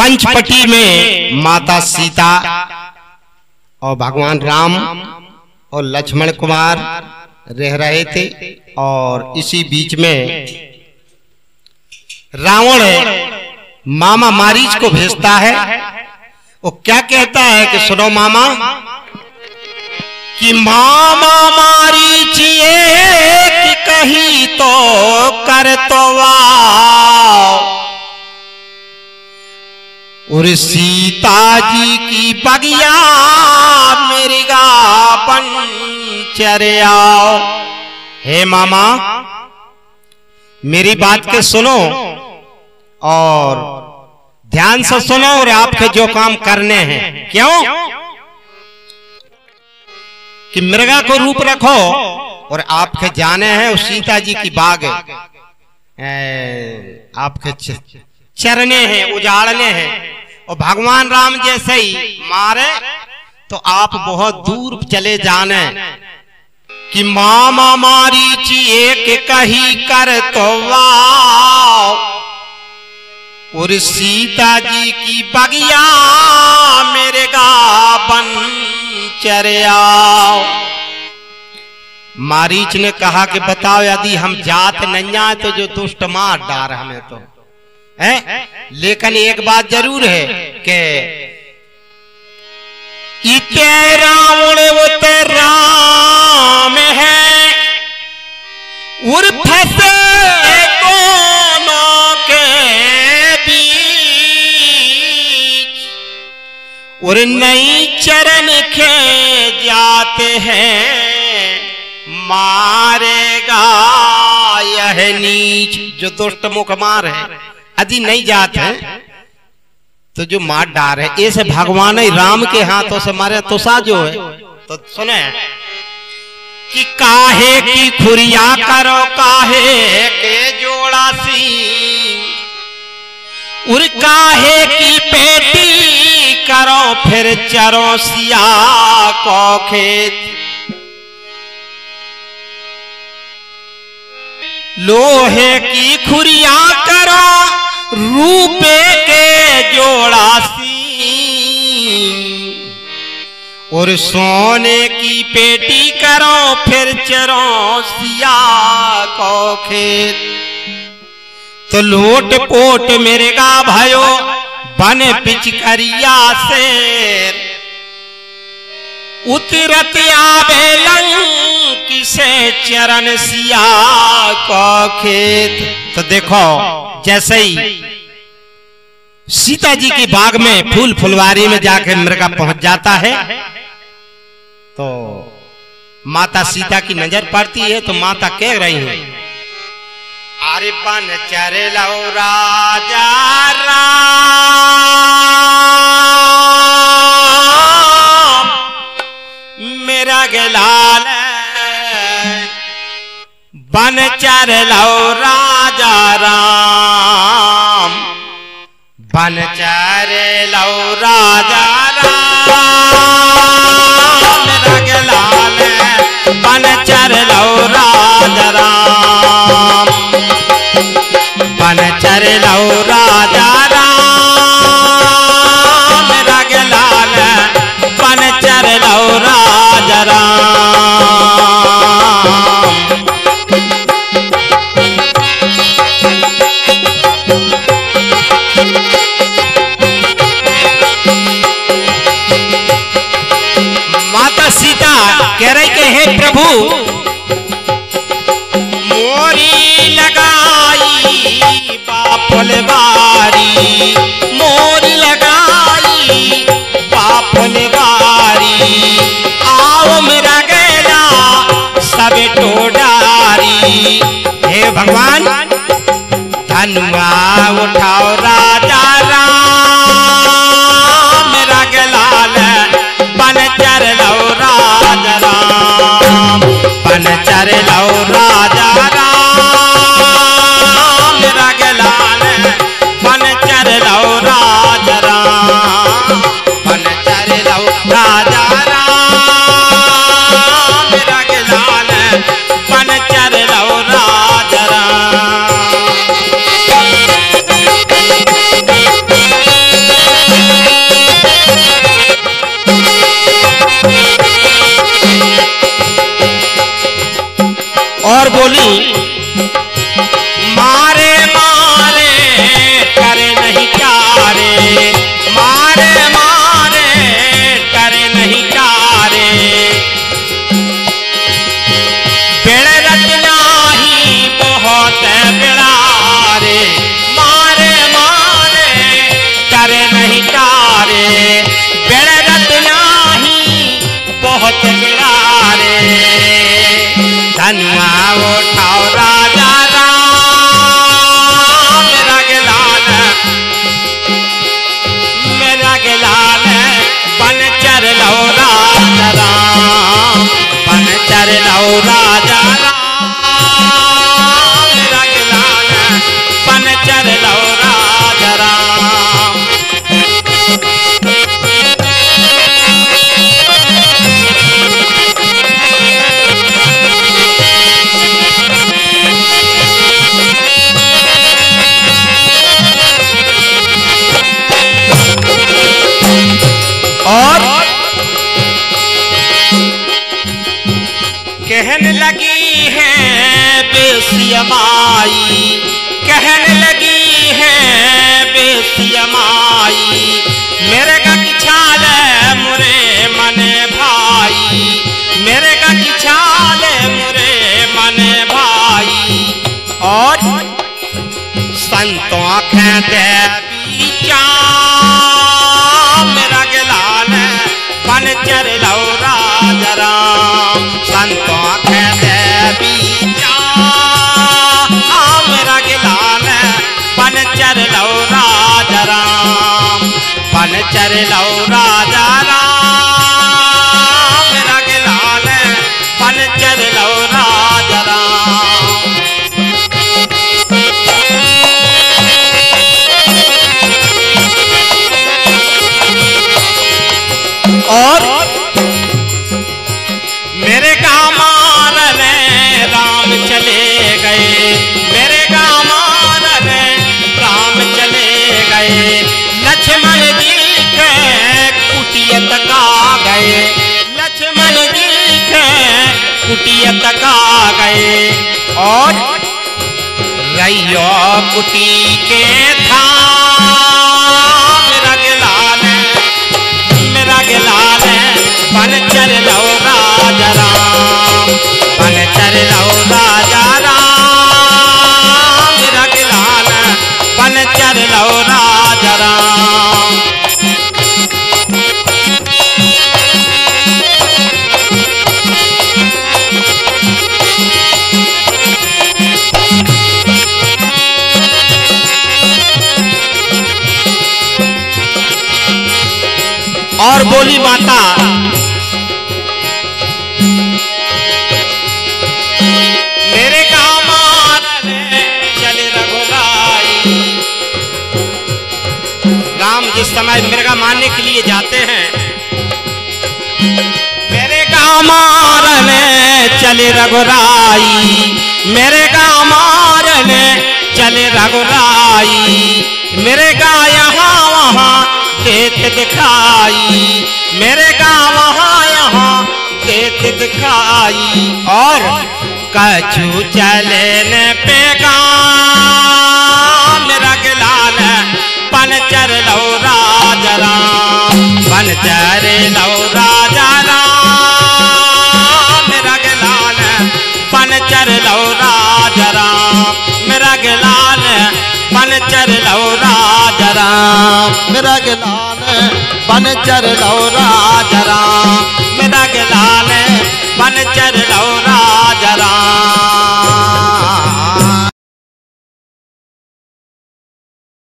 पंचपटी में माता सीता और भगवान राम और लक्ष्मण कुमार रह रहे थे। और इसी बीच में रावण मामा मारीच को भेजता है। वो क्या कहता है कि सुनो मामा, कि मामा मारीच ये कही तो कर तो वाओ, और सीता जी की बगिया मेरी गापन चरे आओ। हे मामा मेरी बात के सुनो और ध्यान से सुनो, और आपके जो काम करने हैं। क्यों कि मृगा को रूप रखो और आपके जाने हैं उस सीता जी की बाग आपके चरने हैं, उजाड़ने हैं। और भगवान राम जैसे ही मारे तो आप बहुत दूर चले जाने। कि मामा मारीच एक कही कर तो वाओ, और सीता जी की बगिया मेरे गाबन चरे आओ। मारीच ने कहा कि बताओ यदि हम जात नहीं आए तो जो दुष्ट मार डार हमें तो है, लेकिन एक बात जरूर है कि इते रावण उते राम है, उर फंसे दोनों के बीच, और नई चरण के जाते हैं मारेगा यह नीच। जो दुष्ट मुख मार है यदि नहीं जाते हैं तो जो मार डार है, ऐसे भगवान राम के हाथों से मारे तो साजो है। तो सुने कि काहे की खुरिया करो काहे के जोड़ा सी, उर काहे की पेटी करो फिर चरो सिया को खेत। लोहे की खुरिया करो रूपे के जोड़ा सी, और सोने की पेटी करो फिर चरो सिया को खेत। तो लोट पोट मेरे गा भयो बने पिचकरिया से, उतरत आवे लंकी से चरण सिया को खेत। तो देखो जैसे ही सीता जी की बाग में फूल फुलवारी में जाकर मृगा पहुंच जाता है तो माता सीता की नजर पड़ती है। तो माता कह रही है, अरे बन चरे लो राजा राम मेरा गलाल, बन चर लो राजा राम, बन चर लो राजा राम मेरा गलाल, बन चर लो राजा राम, बन चर लो राजा राम मेरा गलाल, बन चर लो राजा राम। माता सीता कह रही कि हे प्रभु मोरी लगाई बाफुलवारी, मोरी लगाई बाफुलवारी, आओ मेरा गैला सब टोडारी। हे भगवान धनुआ उठाओ राजा राम मेरा गलाल, बन चर लो राजा राम, बन चर लो राजा राम मेरा गलाल, बन चर लो राजा राम, बन चर लो राजा राम मेरा गलाल, बन चर लो राजा राम। लगी है बेसियमाई, कहने लगी है बेसियमाई, मेरे का किछाल मुरे मने भाई, मेरे का किछाल मुरे मने भाई। और संतों के देवी चा मेरा गलाल बनचर लो राजा राम, संतों के देवी चा मेरा गलाल बनचर लो राजा राम, बनचर लो राजा राम, मेरा गलाल बनचर लो राजा राम। और मेरे गाँव मारने राम चले गए, मेरे गाँव मारने राम चले गए, लक्ष्मण जी के कुटिया तक आ गए, लक्ष्मण जी के कुटिया तक आ गए। और रैयो कुटी के था मेरा गलाल, मेरा गलाल बनचर लो राजा राम, बनचर लो राजा राम, मेरा गलाल बनचर लो राजा राम। और बोली माता, मेरे गाँव मारने चले रघुराई। राम जिस समय मृगा मारने के लिए जाते हैं, मेरे गाँव मारने चले रघुराई, मेरे गाँव मारने चले रघुराई, मेरे गाँव यहाँ वहाँ देत दिखाई, मेरे गाँव वहाँ यहाँ देत दिखाई। और कछु चले पे गाँव मेरा गलाल बनचर लो राजा राम, बनचर लो राजा राम, मेरा गलाल बनचर लो राजा राम, मेरा गलाल बनचर लो राजा राम, मेरा गलाल बनचर लो राजा राम, मेरा गलाल बनचर लो